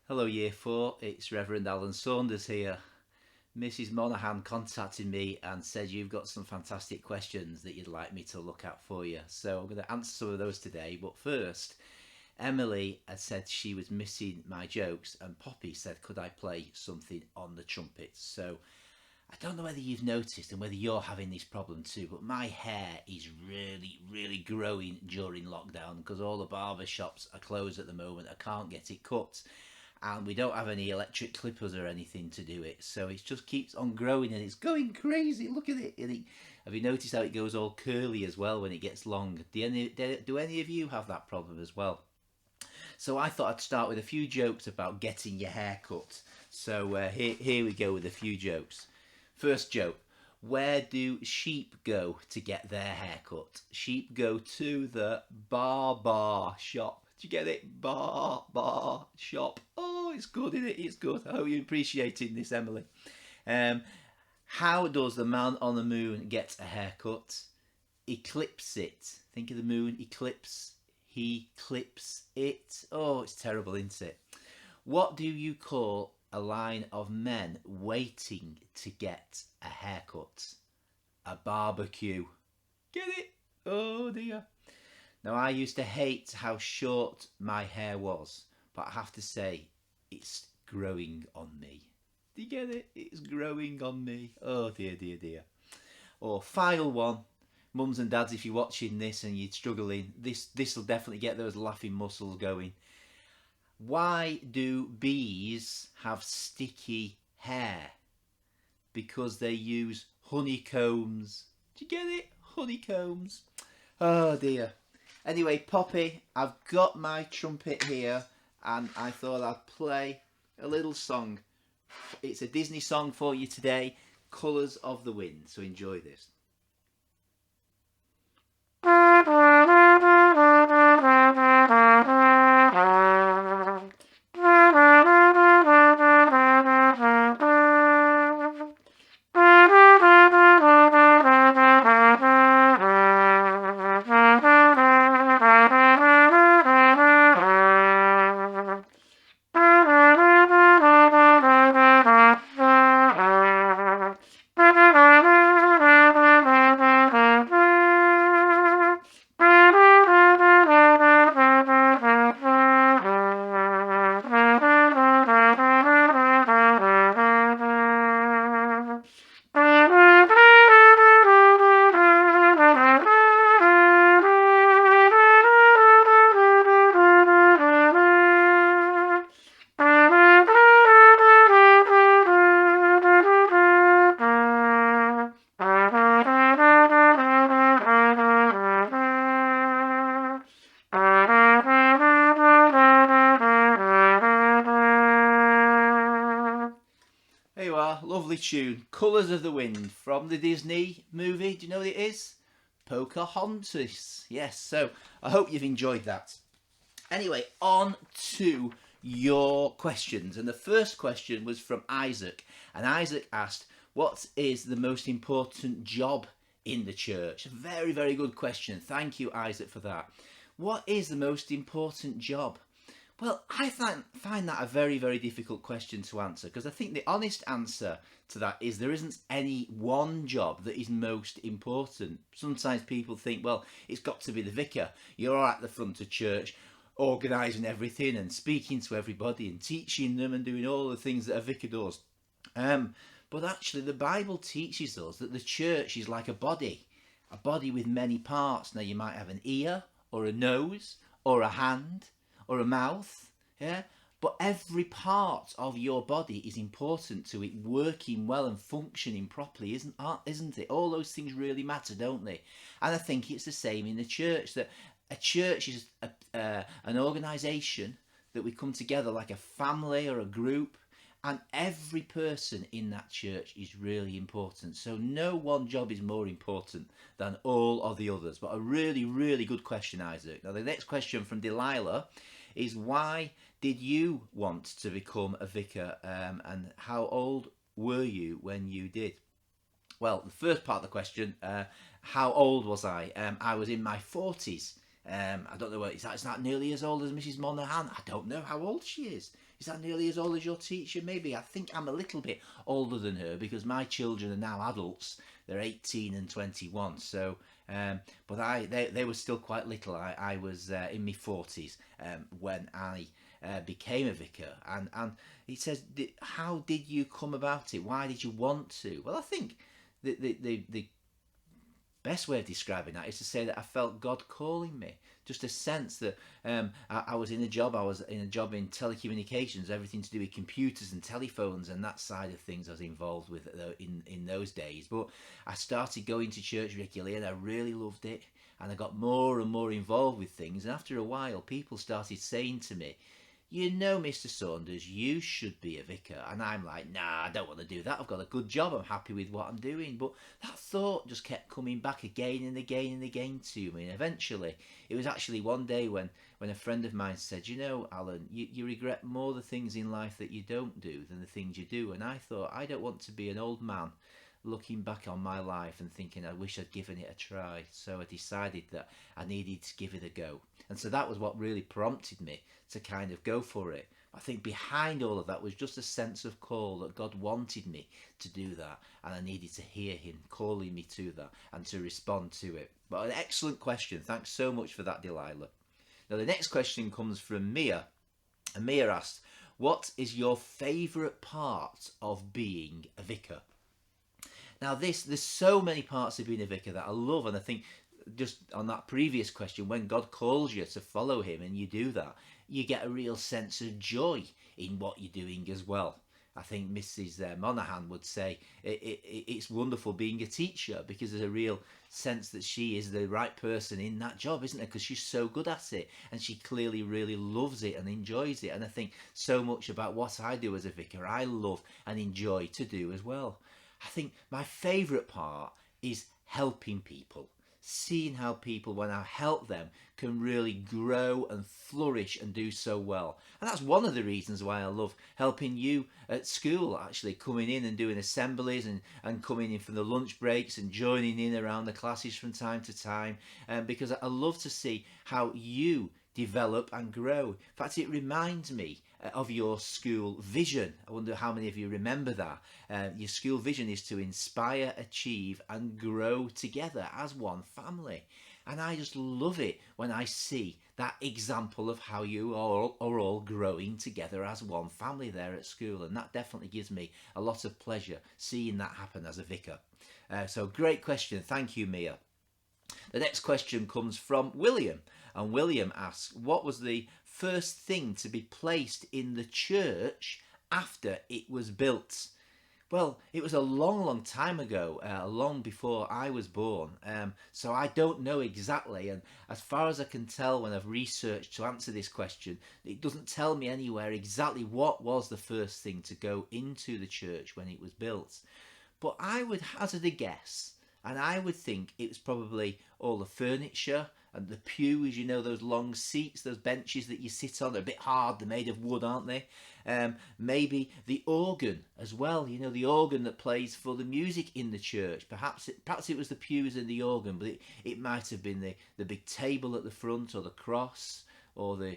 Hello Year 4, it's Rev Alan Saunders here. Mrs Monaghan contacted me and said you've got some fantastic questions that you'd like me to look at for you. So I'm going to answer some of those today, but first, Emily had said she was missing my jokes and Poppy said could I play something on the trumpet. So I don't know whether you've noticed and whether you're having this problem too, but my hair is really growing during lockdown because all the barber shops are closed at the moment. I can't get it cut and we don't have any electric clippers or anything to do it, so it just keeps on growing and it's going crazy. Look at it. Have you noticed how it goes all curly as well when it gets long? Do any of you have that problem as well? So I thought I'd start with a few jokes about getting your hair cut. So here we go with a few jokes. First joke: where do sheep go to get their hair cut? Sheep go to the bar shop. Do you get it? Bar shop. Oh, it's good, isn't it? It's good. I hope you're appreciating this, Emily. Um, how does the man on the moon get a haircut? He clips it. Think of the moon. Eclipse. He clips it. Oh, it's terrible, isn't it? What do you call a line of men waiting to get a haircut? A barbecue. Get it? Oh dear. Now, I used to hate how short my hair was, but I have to say, it's growing on me. Do you get it? It's growing on me. Oh dear. Or final one, mums and dads, if you're watching this and you're struggling, this will definitely get those laughing muscles going. Why do bees have sticky hair? Because they use honeycombs. Do you get it? Honeycombs. Oh dear. Anyway, Poppy, I've got my trumpet here and I thought I'd play a little song. It's a Disney song for you today, Colours of the Wind, so enjoy this. There you are, lovely tune. Colours of the Wind from the Disney movie. Do you know what it is? Pocahontas. Yes, so I hope you've enjoyed that. Anyway, on to your questions. And the first question was from Isaac. And Isaac asked, what is the most important job in the church? A very good question. Thank you, Isaac, for that. What is the most important job? Well, I find that a very difficult question to answer, because I think the honest answer to that is there isn't any one job that is most important. Sometimes people think, well, it's got to be the vicar. You're at the front of church organising everything and speaking to everybody and teaching them and doing all the things that a vicar does. But actually the Bible teaches us that the church is like a body with many parts. Now, you might have an ear or a nose or a hand or a mouth, yeah? But every part of your body is important to it working well and functioning properly, isn't it? All those things really matter, don't they? And I think it's the same in the church, that a church is an organisation that we come together like a family or a group, and every person in that church is really important. So no one job is more important than all of the others. But a really good question, Isaac. Now, the next question from Delilah is, why did you want to become a vicar, and how old were you when you did? Well, the first part of the question, how old was I? I was in my 40s. I don't know, is that nearly as old as Mrs Monaghan? I don't know how old she is. is that nearly as old as your teacher? Maybe. I think I'm a little bit older than her because my children are now adults. They're 18 and 21. So, but they were still quite little. I was in my 40s when I became a vicar. And he says, how did you come about it? Why did you want to? Well, I think the best way of describing that is to say that I felt God calling me. Just a sense that I was in a job. I was in a job in telecommunications, everything to do with computers and telephones and that side of things. I was involved with in those days. But I started going to church regularly, and I really loved it. And I got more and more involved with things. And after a while, people started saying to me, you know, Mr. Saunders, you should be a vicar. And I'm like, nah, I don't want to do that. I've got a good job. I'm happy with what I'm doing. But that thought just kept coming back again and again and again to me. And eventually, it was actually one day when a friend of mine said, you know, Alan, you regret more the things in life that you don't do than the things you do. And I thought, I don't want to be an old man looking back on my life and thinking I wish I'd given it a try. So I decided that I needed to give it a go. And so that was what really prompted me to kind of go for it. I think behind all of that was just a sense of call that God wanted me to do that, and I needed to hear him calling me to that and to respond to it. But an excellent question. Thanks so much for that, Delilah. Now the next question comes from Mia. And Mia asked, what is your favourite part of being a vicar? Now there's so many parts of being a vicar that I love, and I think just on that previous question, when God calls you to follow him and you do that, you get a real sense of joy in what you're doing as well. I think Mrs. Monaghan would say it's wonderful being a teacher because there's a real sense that she is the right person in that job, isn't there? Because she's so good at it and she clearly really loves it and enjoys it. And I think so much about what I do as a vicar, I love and enjoy to do as well. I think my favourite part is helping people. Seeing how people, when I help them, can really grow and flourish and do so well. And that's one of the reasons why I love helping you at school, actually coming in and doing assemblies and coming in from the lunch breaks and joining in around the classes from time to time, because I love to see how you develop and grow. In fact, it reminds me of your school vision. I wonder how many of you remember that. Your school vision is to inspire, achieve and grow together as one family. And I just love it when I see that example of how you are all growing together as one family there at school. And that definitely gives me a lot of pleasure seeing that happen as a vicar. So great question. Thank you, Mia. The next question comes from William. And William asks, what was the first thing to be placed in the church after it was built? Well, it was a long, long time ago, long before I was born. So I don't know exactly. And as far as I can tell when I've researched to answer this question, it doesn't tell me anywhere exactly what was the first thing to go into the church when it was built. But I would hazard a guess, and I would think it was probably all the furniture and the pews, you know, those long seats, those benches that you sit on. They're a bit hard, they're made of wood, aren't they? Maybe the organ as well, you know, the organ that plays for the music in the church. Perhaps it was the pews and the organ, but it might have been the big table at the front, or the cross, or the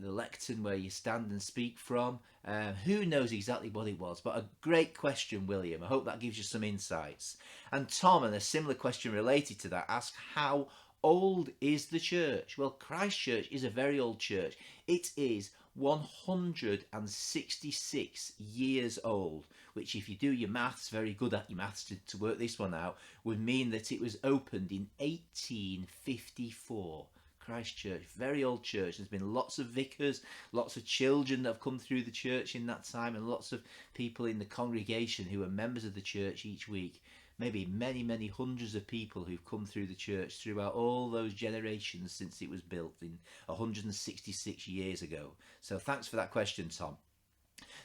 lectern where you stand and speak from. Who knows exactly what it was, but a great question, William. I hope that gives you some insights. And Tom, and a similar question related to that, asked, how old is the church? Well, Christ Church is a very old church. It is 166 years old, which, if you do your maths, very good at your maths to work this one out, would mean that it was opened in 1854. Christ Church, very old church. There's been lots of vicars, lots of children that have come through the church in that time, and lots of people in the congregation who are members of the church each week. Maybe many, many hundreds of people who've come through the church throughout all those generations since it was built in 166 years ago. So thanks for that question, Tom.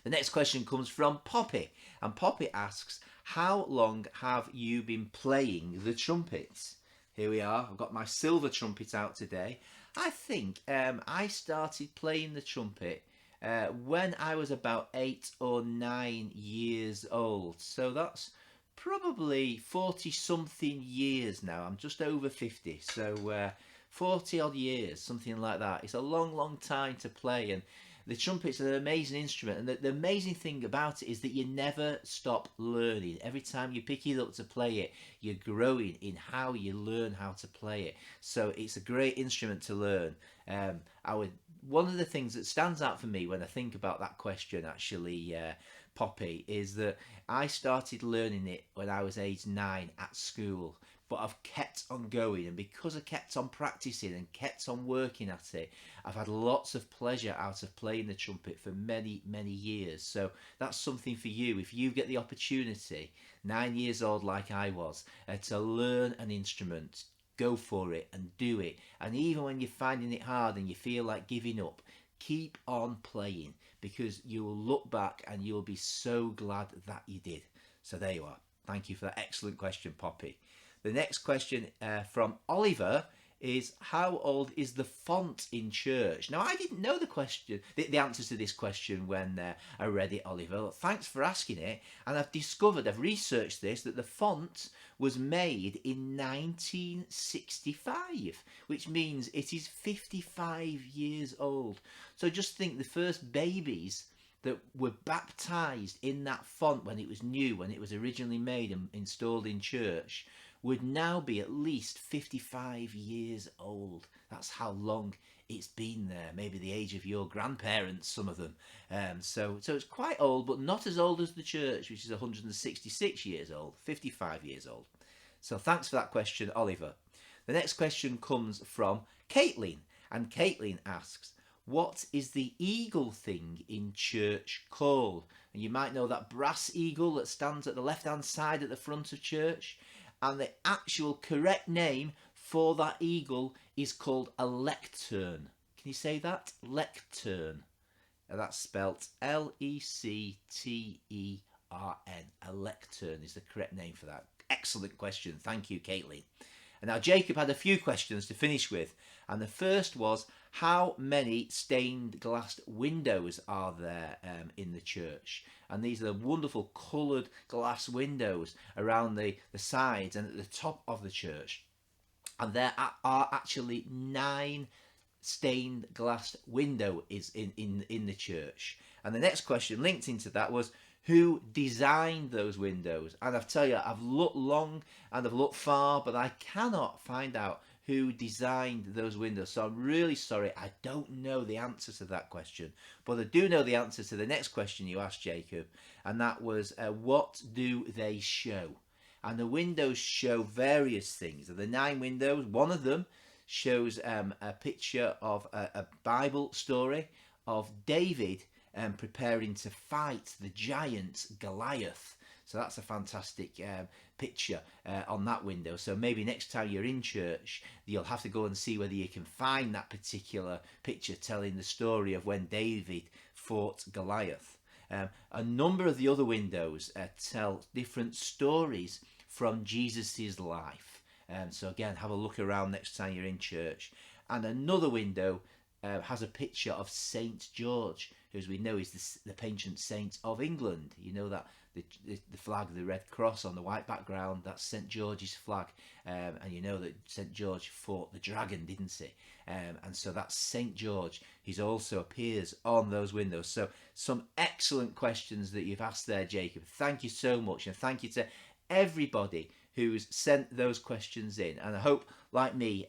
The next question comes from Poppy, and Poppy asks, how long have you been playing the trumpet? Here we are. I've got my silver trumpet out today. I think I started playing the trumpet when I was about 8 or 9 years old. So that's probably 40 something years now. I'm just over 50. So 40 odd years, something like that. It's a long, long time to play. And The trumpet's an amazing instrument, and the amazing thing about it is that you never stop learning. Every time you pick it up to play it, you're growing in how you learn how to play it. So it's a great instrument to learn. One of the things that stands out for me when I think about that question, actually, Poppy, is that I started learning it when I was age 9 at school. But I've kept on going, and because I kept on practicing and kept on working at it, I've had lots of pleasure out of playing the trumpet for many, many years. So that's something for you. If you get the opportunity, 9 years old like I was, to learn an instrument, go for it and do it. And even when you're finding it hard and you feel like giving up, keep on playing, because you will look back and you'll be so glad that you did. So there you are. Thank you for that excellent question, Poppy. The next question from Oliver is, how old is the font in church? Now, I didn't know the answer to this question when I read it, Oliver. Thanks for asking it. And I've researched this, that the font was made in 1965, which means it is 55 years old. So just think, the first babies that were baptized in that font when it was new, when it was originally made and installed in church, would now be at least 55 years old. That's how long it's been there. Maybe the age of your grandparents, some of them. So it's quite old, but not as old as the church, which is 166 years old, 55 years old. So thanks for that question, Oliver. The next question comes from Caitlin, and Caitlin asks, what is the eagle thing in church called? And you might know that brass eagle that stands at the left-hand side at the front of church. And the actual correct name for that eagle is called a lectern. Can you say that? Lectern. And that's spelt Lectern. A lectern is the correct name for that. Excellent question. Thank you, Caitlin. And now Jacob had a few questions to finish with. And the first was, how many stained glass windows are there in the church? And these are the wonderful coloured glass windows around the sides and at the top of the church. And there are actually 9 stained glass windows in the church. And the next question linked into that was, who designed those windows? And I tell you, I've looked long and I've looked far, but I cannot find out who designed those windows. So I'm really sorry, I don't know the answer to that question. But I do know the answer to the next question you asked, Jacob, and that was, what do they show? And the windows show various things. The 9 windows, one of them shows a picture of a Bible story of David preparing to fight the giant Goliath. So that's a fantastic picture on that window. So maybe next time you're in church, you'll have to go and see whether you can find that particular picture telling the story of when David fought Goliath. A number of the other windows tell different stories from Jesus's life. So again, have a look around next time you're in church. And another window has a picture of Saint George, who, as we know, is the patron saint of England. You know that the flag, the red cross on the white background, that's St George's flag. And you know that St George fought the dragon, didn't he? And so that's St George. He also appears on those windows. So some excellent questions that you've asked there, Jacob. Thank you so much. And thank you to everybody who's sent those questions in. And I hope, like me,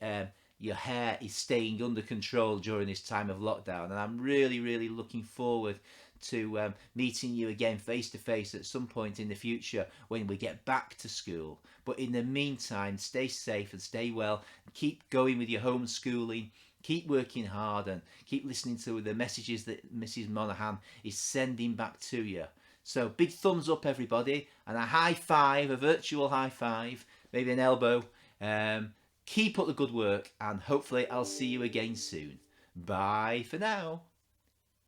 your hair is staying under control during this time of lockdown. And I'm really, really looking forward to meeting you again face to face at some point in the future when we get back to school. But in the meantime, stay safe and stay well. Keep going with your homeschooling. Keep working hard and keep listening to the messages that Mrs. Monaghan is sending back to you. So big thumbs up, everybody, and a high five, a virtual high five, maybe an elbow. Keep up the good work, and hopefully I'll see you again soon. Bye for now.